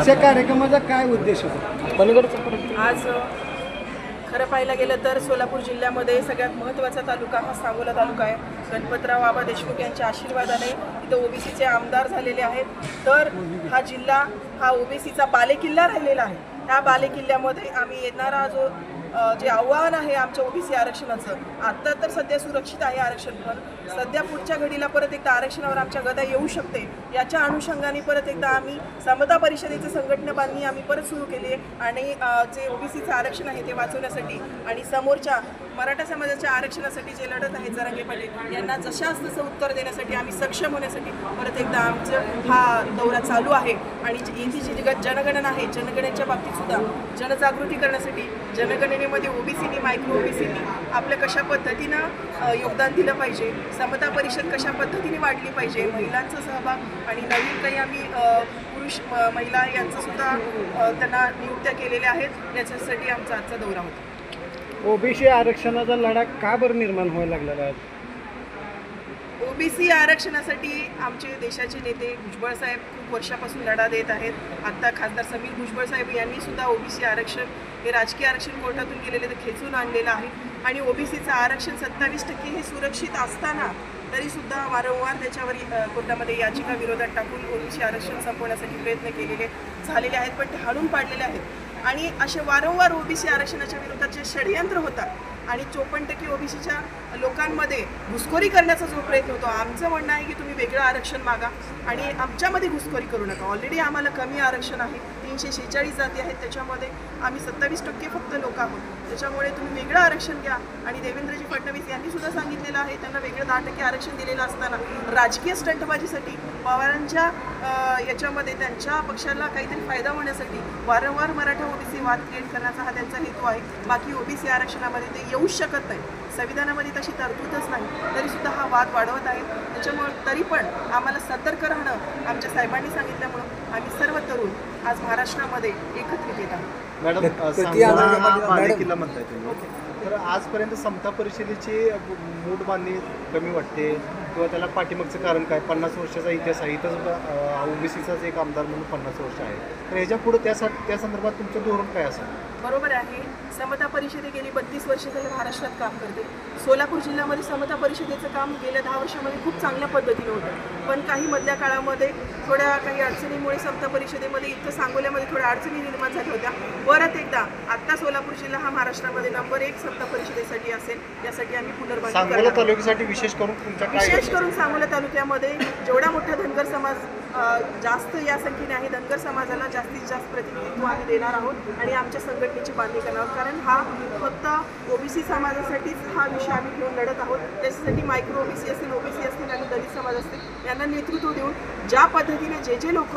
आजच्या कार्यक्रमाचा काय उद्देश होता? आज खरं पाहायला गेलं तर सोलापूर जिल्ह्यामध्ये सगळ्यात महत्त्वाचा तालुका हा सांगोला तालुका आहे. गणपतराव बाबा देशमुख यांच्या आशीर्वादाने इथं ओबीसीचे आमदार झालेले आहेत. तर हा जिल्हा हा ओबीसीचा बालेकिल्ला राहिलेला आहे. त्या बालेकिल्ल्यामध्ये आम्ही येणारा जो जे आव्हान आहे आमच्या ओबीसी आरक्षणाचं, आत्ता तर सध्या सुरक्षित आहे आरक्षण, पण सध्या पुढच्या घडीला परत एकदा आरक्षणावर आमच्या गदा येऊ शकते. याच्या अनुषंगाने परत एकदा आम्ही समता परिषदेचं संघटना बांधणी आम्ही परत सुरू केली आहे आणि जे ओबीसीचं आरक्षण आहे ते वाचवण्यासाठी आणि समोरच्या मराठा समाजाच्या आरक्षणासाठी जे लढत आहेत जरांगे पाटील यांना जशाच तसं उत्तर देण्यासाठी आम्ही सक्षम होण्यासाठी परत एकदा आमचं हा दौरा चालू आहे. आणि इथे जी जनगणना आहे, जनगणनेच्या बाबतीत सुद्धा जनजागृती करण्यासाठी जनगणनेमध्ये ओबीसीनी मायक्रो ओबीसीनी आपलं कशा पद्धतीनं योगदान दिलं पाहिजे, समता परिषद कशा पद्धतीने वाढली पाहिजे, महिलांचा सहभाग आणि नवीन काही आम्ही पुरुष महिला यांचं सुद्धा त्यांना नियुक्त्या केलेल्या आहेत. याच्यासाठी आमचा आजचा दौरा होता. ओबीसी आरक्षणाचा लढा का बरं निर्माण व्हायला लागलेला आहे? ओबीसी आरक्षणासाठी आमचे देशाचे नेते भुजबळ साहेब खूप वर्षापासून लढा देत आहेत. आत्ता खासदार समीर भुजबळ साहेब यांनी सुद्धा ओबीसी आरक्षण हे राजकीय आरक्षण कोर्टातून गेलेले ते खेचून आणलेलं आहे आणि ओबीसीचं आरक्षण 27% हे सुरक्षित असताना तरीसुद्धा वारंवार त्याच्यावर कोर्टामध्ये याचिका विरोधात टाकून ओबीसी आरक्षण संपवण्यासाठी प्रयत्न केलेले झालेले आहेत, पण ते हाणून पाडलेले आहेत. आणि असे वारंवार ओबीसी आरक्षणाच्या विरोधात जे षडयंत्र होतात आणि 54% ओबीसीच्या लोकांमध्ये घुसखोरी करण्याचा जो प्रयत्न होतो, आमचं म्हणणं आहे की तुम्ही वेगळं आरक्षण मागा आणि आमच्यामध्ये घुसखोरी करू नका. ऑलरेडी आम्हाला कमी आरक्षण आहे, 346 जाती आहेत, त्याच्यामध्ये आम्ही 27% फक्त लोक आहोत. त्याच्यामुळे तुम्ही वेगळं आरक्षण घ्या. आणि देवेंद्रजी फडणवीस यांनी सुद्धा सांगितलेलं आहे त्यांना वेगळं 10% आरक्षण दिलेलं असताना राजकीय स्टंटबाजीसाठी पवारांच्या याच्यामध्ये त्यांच्या पक्षाला काहीतरी फायदा होण्यासाठी वारंवार मराठा ओबीसी वाद क्रिएट करण्याचा हा त्यांचा हेतू आहे. बाकी ओबीसी आरक्षणामध्ये ते येऊच शकत नाही, संविधानामध्ये तशी तरतूदच नाही, तरीसुद्धा हा वाद वाढवत आहे. त्याच्यामुळे तरी पण आम्हाला सतर्क राहणं आमच्या साहेबांनी सांगितल्यामुळं आम्ही सर्व तरुण आज महाराष्ट्रामध्ये एकत्रित येत आहोत. मॅडम बालेकिल्ला म्हणताय तुम्ही, तर आजपर्यंत समता परिषदेची मूठ बांधणी कमी वाटते किंवा त्याला पाठीमागचं कारण काय? 50 वर्षाचा इतिहास आहे, इथंच ओबीसीचाच एक आमदार म्हणून 50 वर्ष आहे, तर ह्याच्या पुढे त्या संदर्भात तुमचं धोरण काय असेल? बरोबर आहे, समता परिषदे गेली 32 वर्ष झालं महाराष्ट्रात काम करते. सोलापूर जिल्ह्यामध्ये समता परिषदेचं काम गेल्या 10 वर्षामध्ये खूप चांगल्या पद्धतीनं होतं, पण काही मधल्या काळामध्ये थोड्या काही अडचणीमुळे समता परिषदेमध्ये इथं सांगोल्यामध्ये थोड्या अडचणी निर्माण झाल्या होत्या. परत एकदा आत्ता सोलापूर जिल्हा हा महाराष्ट्रामध्ये नंबर 1 समता परिषदेसाठी असेल, यासाठी आम्ही पुनर्बांधणी सांगोला तालुक्यासाठी विशेष करून सांगोला तालुक्यामध्ये जेवढा मोठा धनगर समाज जास्त या संख्येने आहे, धनगर समाजाला जास्तीत जास्त प्रतिनिधित्व आम्ही देणार आहोत आणि आमच्या संघटनेची बांधणी करणार आहोत. कारण हा फक्त ओबीसी समाजासाठीच हा विषय आम्ही घेऊन लढत आहोत. त्याच्यासाठी मायक्रो ओबीसी असतील, ओबीसी असतील आणि दलित समाज असतील यांना नेतृत्व देऊन ज्या पद्धतीने जे लोक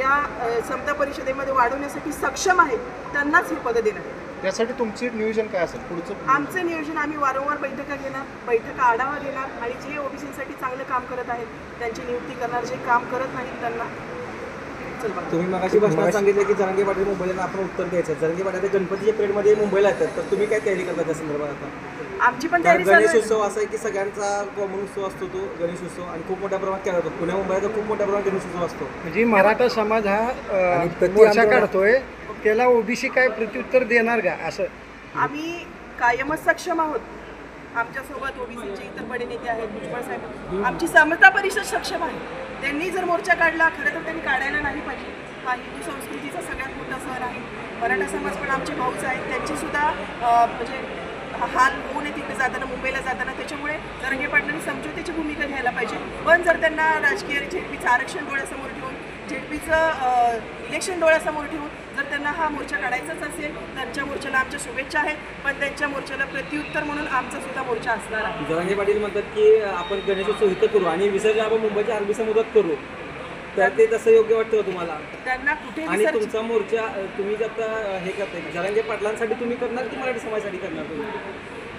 या समता परिषदेमध्ये वाढवण्यासाठी सक्षम आहेत त्यांनाच हे पद देणार. त्यासाठी तुमचे नियोजन काय असेल पुढचं? आमचं नियोजन आम्ही वारंवार बैठका घेणार, बैठका आढावा घेणार आणि जे ओबीसीसाठी चांगलं काम करत आहेत त्यांची नियुक्ती करणार, जे काम करत नाहीत त्यांना. तुम्ही मगाशी भाषणात सांगितलं की जरांगे पाटील मुंबईला आपण उत्तर द्यायचं. जरांगे पाटील गणपतीच्या पिरियडमध्ये मुंबईला येतात, तर तुम्ही काय तयारी करता त्या संदर्भात? आता आमची पण तयारी गणेश उत्सव असा आहे की सगळ्यांचा कॉमन उत्सव असतो तो गणेश उत्सव आणि खूप मोठ्या प्रमाणात केला जातो. पुण्या मुंबईला खूप मोठ्या प्रमाणात गणेश उत्सव असतो. म्हणजे मराठा समाज हा मोर्चा काढतोय, त्याला ओबीसी काय प्रत्युत्तर देणार का? असं आम्ही कायमच सक्षम आहोत. आमच्यासोबत ओबीसीचे इतर बडे नेते आहेत, भुजबळ साहेब. आमची समता परिषद सक्षम आहे. त्यांनी जर मोर्चा काढला, खरं तर त्यांनी काढायला नाही पाहिजे. हा हिंदू संस्कृतीचा सगळ्यात मोठा सण आहे. मराठा समाज पण आमचे भाऊच आहेत, त्यांची सुद्धा म्हणजे हाल होऊ नये तिकडे जाताना, मुंबईला जाताना. त्याच्यामुळे जरांगे पाटलांनी समझोत्याची भूमिका घ्यायला पाहिजे. पण जर त्यांना राजकीय झेडपीचं आरक्षण डोळ्यासमोर ठेवून, झेडपीचं इलेक्शन डोळ्यासमोर ठेवून जर त्यांना हा मोर्चा काढायचाच असेल, त्यांच्या मोर्चाला आमच्या शुभेच्छा आहेत, पण त्यांच्या मोर्चाला प्रत्युत्तर म्हणून आमचा सुद्धा मोर्चा असणार आहे. जरांगे पाटील म्हणतात की आपण गणेशोत्सव इथं करू आणि विसर्जन आपण मुंबईच्या आरबी समुद्रात करू, तर ते तसं योग्य वाटतं का तुम्हाला? त्यांना कुठे आणि तुमचा मोर्चा तुम्ही जर आता हे करताय जरांगे पाटलांसाठी तुम्ही करणार की मराठी समाजासाठी करणार? तुम्ही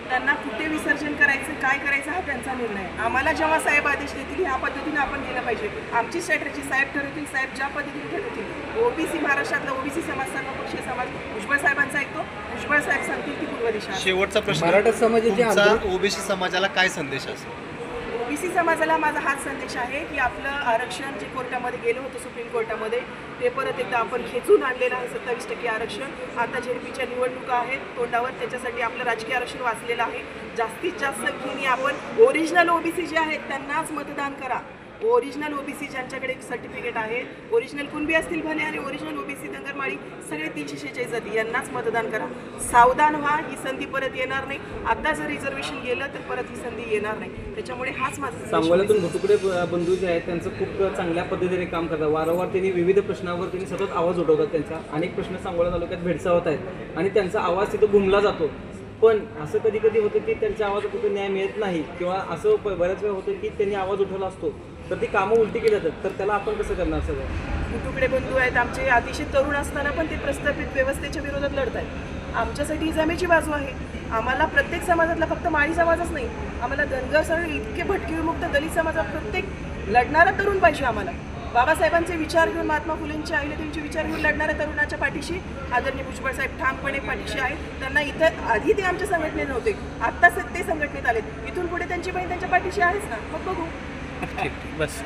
त्यांना कुठे विसर्जन करायचं, काय करायचं हा त्यांचा निर्णय आहे. आम्हाला जेव्हा साहेब आदेश देतील ह्या पद्धतीने आपण गेलं पाहिजे. आमची स्ट्रॅटेजी साहेब ठरवतील, साहेब ज्या पद्धतीने ठरवतील. ओबीसी महाराष्ट्रातला ओबीसी समाज, सर्वपक्षीय समाज भुजबळ साहेबांचा ऐकतो. भुजबळ साहेब सांगतील ती पूर्व दिशा. शेवटचा प्रश्न, मराठा समाजाची ओबीसी समाजाला काय संदेश असेल? ओबीसी ओबीसी समाजाला माझा हाच संदेश आहे की आपलं आरक्षण जे कोर्टामध्ये गेलं होतं सुप्रीम कोर्टामध्ये ते परत एकदा आपण खेचून आणलेलं आहे 27% आरक्षण. आता झेडपीच्या निवडणुका आहेत तोंडावर, त्याच्यासाठी आपलं राजकीय आरक्षण वाचलेलं आहे. जास्तीत जास्त संख्येने आपण ओरिजिनल ओबीसी जे आहेत त्यांनाच मतदान करा. ओरिजिनल ओबीसी ज्यांच्याकडे सर्टिफिकेट आहे, ओरिजिनल कुणबी असतील भले आणि ओरिजिनल ओबीसी धनगरमाळी सगळे 346 जाती यांनाच मतदान करा. सावधान व्हा, ही संधी परत येणार नाही. आता जर रिझर्वेशन गेलं तर परत ही संधी येणार नाही. त्याच्यामुळे हाच माझा सांगोल्यातून भुतुकडे बंधू जे आहेत त्यांचं खूप चांगल्या पद्धतीने काम करतात. वारंवार त्यांनी विविध प्रश्नावर त्यांनी सतत आवाज उठवतात. त्यांचा अनेक प्रश्न सांगोला तालुक्यात भेडसावत आहेत आणि त्यांचा आवाज तिथं घुमला जातो. पण असं कधी कधी होतं की त्यांच्या आवाजात कुठे न्याय मिळत नाही किंवा असं बऱ्याच वेळा होतं की त्यांनी आवाज उठवला असतो तर ती कामं उलटी केली जातात. तर त्याला आपण कसं करणार सगळं? तुकडे बंधू आहेत आमचे, अतिशय तरुण असताना पण ते प्रस्थापित व्यवस्थेच्या विरोधात लढत आहेत. आमच्यासाठी ही जमेची बाजू आहे. आम्हाला प्रत्येक समाजातला फक्त माळी समाजच नाही, आम्हाला धनगर सरळ इतके भटकी विमुक्त दलित समाजात प्रत्येक लढणारा तरुण पाहिजे. आम्हाला बाबासाहेबांचे विचार घेऊन, महात्मा फुलेंचे अहिल्यादेवींचे विचार घेऊन लढणाऱ्या तरुणाच्या पाठीशी आदरणीय भुजबळ साहेब ठामपणे पाठीशी आहेत. त्यांना इथं आधी ते आमच्या संघटनेत नव्हते, आत्ताच ते संघटनेत आलेत. इथून पुढे त्यांची बहीण त्यांच्या पाठीशी आहेच ना. मग बघू. बस.